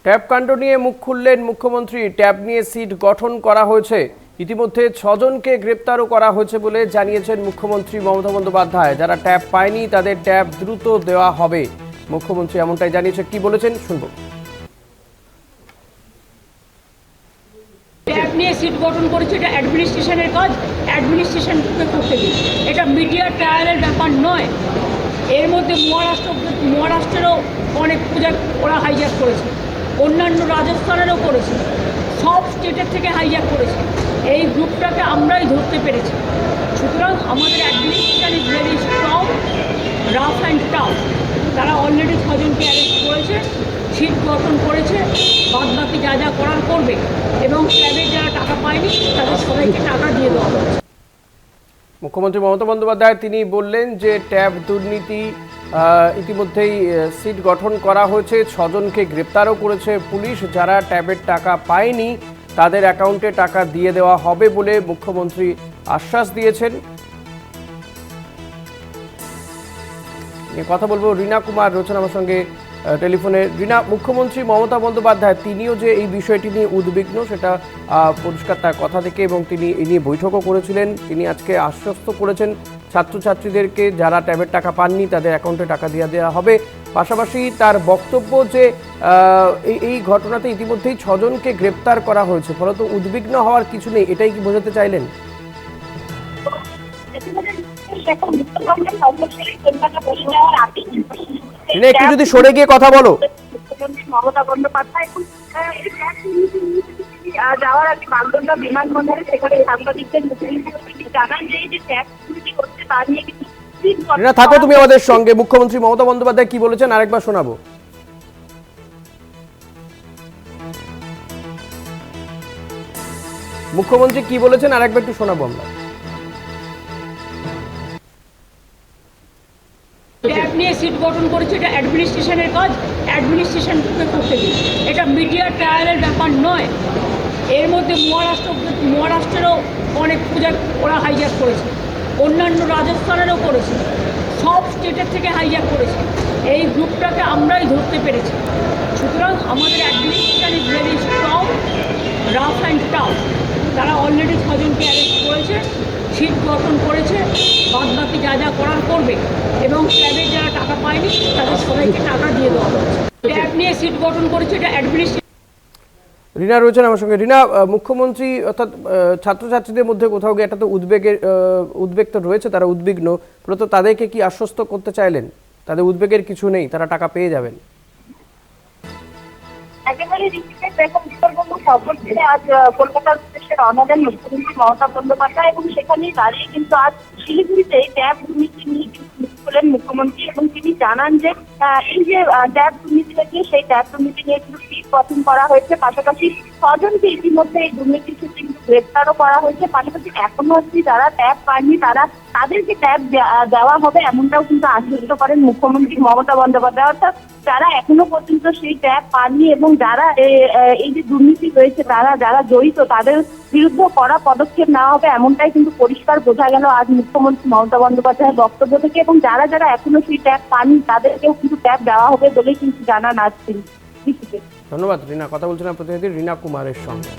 Tab কাণ্ড নিয়ে মুখ খুললেন মুখ্যমন্ত্রী। ট্যাব নিয়ে সিট গঠন করা হয়েছে, ইতিমধ্যে 6 জনকে গ্রেপ্তারও করা হয়েছে বলে জানিয়েছেন মুখ্যমন্ত্রী মমতা বন্দ্যোপাধ্যায়। যারা ট্যাব পায়নি তাদের ট্যাব দ্রুত দেওয়া হবে, মুখ্যমন্ত্রী এমনটাই জানিয়েছে। কি বলেছেন শুনবো। ট্যাব নিয়ে সিট গঠন করেছে, এটা অ্যাডমিনিস্ট্রেশনের কাজ, অ্যাডমিনিস্ট্রেশনকে করতে দিন। এটা মিডিয়া ট্রায়ালের ব্যাপার নয়। এর মধ্যে মহারাষ্ট্রেরও অনেক প্রজেক্ট ওরা হাইজ্যাক করেছে, অন্যান্য রাজস্থানেরও করেছে, সব স্টেটের থেকে হাইজ্যাক করেছে। এই গ্রুপটাকে আমরাই ধরতে পেরেছি। সুতরাং আমাদের administration is very strong, rough and tough. তারা অলরেডি 6 জনকে অ্যারেস্ট করেছে, সিট গঠন করেছে, বাদ বাকি যা যা করার করবে, এবং ট্যাবে যারা টাকা পায়নি তাদের সবাইকে টাকা দিয়ে দেওয়া হবে। মুখ্যমন্ত্রী মমতা বন্দ্যোপাধ্যায় তিনি বললেন যে ট্যাব দুর্নীতি ইতিমধ্যেই সিট গঠন করা হয়েছে, 6 জনকে গ্রেপ্তারও করেছে পুলিশ। যারা ট্যাবের টাকা পায়নি তাদের অ্যাকাউন্টে টাকা দিয়ে দেওয়া হবে বলে মুখ্যমন্ত্রী আশ্বাস দিয়েছেন। কথা বলবো, রীনা কুমার রয়েছেন আমার সঙ্গে টেলিফোনে। রীনা, মুখ্যমন্ত্রী মমতা বন্দ্যোপাধ্যায় তিনিও যে এই বিষয়টি নিয়ে উদ্বিগ্ন সেটা পরিষ্কার তার কথা থেকে, এবং তিনি এই নিয়ে বৈঠকও করেছিলেন। তিনি আজকে আশ্বস্ত করেছেন ছাত্রছাত্রীদেরকে যারা ট্যাবের টাকা পাননি তাদের অ্যাকাউন্টে টাকা দিয়ে দেওয়া হবে। পাশাপাশি তার বক্তব্য যে এই ঘটনাতে ইতিমধ্যেই 6 জনকে গ্রেপ্তার করা হয়েছে, ফলত উদ্বিগ্ন হওয়ার কিছু নেই, এটাই কি বোঝাতে চাইলেন? একটু যদি সরে গিয়ে কথা বলো। মমতা বন্দ্যোপাধ্যায় যাওয়ার আগে বাগডোগরা বিমানবন্দরে সেখানে সাংবাদিকদের মুখোমুখি জানান যে এই যে ট্যাক্স দুর্নীতি হচ্ছে তা নিয়ে কিন্তু থাকো তুমি আমাদের সঙ্গে। মুখ্যমন্ত্রী মমতা বন্দ্যোপাধ্যায় কি বলেছেন আরেকবার শোনাবো। মুখ্যমন্ত্রী কি বলেছেন আরেকবার একটু শোনাবো আমরা। ট্যাব নিয়ে সিট গঠন করেছে, এটা অ্যাডমিনিস্ট্রেশনের কাজ, অ্যাডমিনিস্ট্রেশনকে করতে দিন। এটা মিডিয়া ট্রায়ালের ব্যাপার নয়। এর মধ্যে মহারাষ্ট্রেরও অনেক প্রজেক্ট ওরা হাইজ্যাক করেছে, অন্যান্য রাজস্থানেরও করেছে, সব স্টেটের থেকে হাইজ্যাক করেছে। এই গ্রুপটাকে আমরাই ধরতে পেরেছি। সুতরাং আমাদের administration is very strong, rough and tough. তারা অলরেডি 6 জনকে অ্যারেস্ট করেছে, সিট গঠন করেছে, বাদ বাকি যা যা করার করবে, এবং ট্যাবে যারা টাকা পায়নি তাদের সবাইকে টাকা দিয়ে দেওয়া হবে। ট্যাব নিয়ে সিট গঠন করেছে, এটা অ্যাডমিনিস্ট্রেশন। রীনা রয়েছেন আমার সঙ্গে। রীনা, মুখ্যমন্ত্রী অর্থাৎ ছাত্রছাত্রীদের মধ্যে কোথাও গিয়ে একটা তো উদ্বেগ তো রয়েছে, তারা উদ্বিগ্ন, মূলত তাদেরকে কি আশ্বস্ত করতে চাইলেন তাদের উদ্বেগের কিছু নেই, তারা টাকা পেয়ে যাবেন? একেবারে দেখুন, উত্তরবঙ্গ সফর থেকে আজ কলকাতার উদ্দেশ্যে রওনা দেন মুখ্যমন্ত্রী মমতা বন্দ্যোপাধ্যায়, এবং সেখানেই দাঁড়িয়ে কিন্তু আজ শিলিগুড়িতে ট্যাব দুর্নীতি নিয়ে বলেন মুখ্যমন্ত্রী, এবং তিনি জানান যে এই যে ট্যাব দুর্নীতি থেকে সেই ট্যাব দুর্নীতি নিয়ে কিন্তু সিট গঠন করা হয়েছে। পাশাপাশি 6 জনকে ইতিমধ্যে এই দুর্নীতির ক্ষেত্রে কিন্তু গ্রেপ্তারও করা হয়েছে। পাশাপাশি এখনো অবধি যারা ট্যাব পাননি তাদেরকে ট্যাব দেওয়া হবে, এমনটাও কিন্তু আশ্বস্ত করেন মুখ্যমন্ত্রী মমতা বন্দ্যোপাধ্যায়। অর্থাৎ যারা এখনো পর্যন্ত সেই ট্যাব পাননি এবং যারা এই যে দুর্নীতি রয়েছে যারা জড়িত তাদের বিরুদ্ধে কড়া পদক্ষেপ নেওয়া হবে, এমনটাই কিন্তু পরিষ্কার বোঝা গেল আজ মুখ্যমন্ত্রী মমতা বন্দ্যোপাধ্যায়ের বক্তব্য থেকে। এবং যারা এখনো সেই ট্যাব পাননি তাদেরকেও কিন্তু ট্যাব দেওয়া হবে বলেই কিন্তু জানান আজ তিনি। ধন্যবাদ রীনা। কথা বলছিলাম প্রতিনিধি রীনা কুমারের সঙ্গে।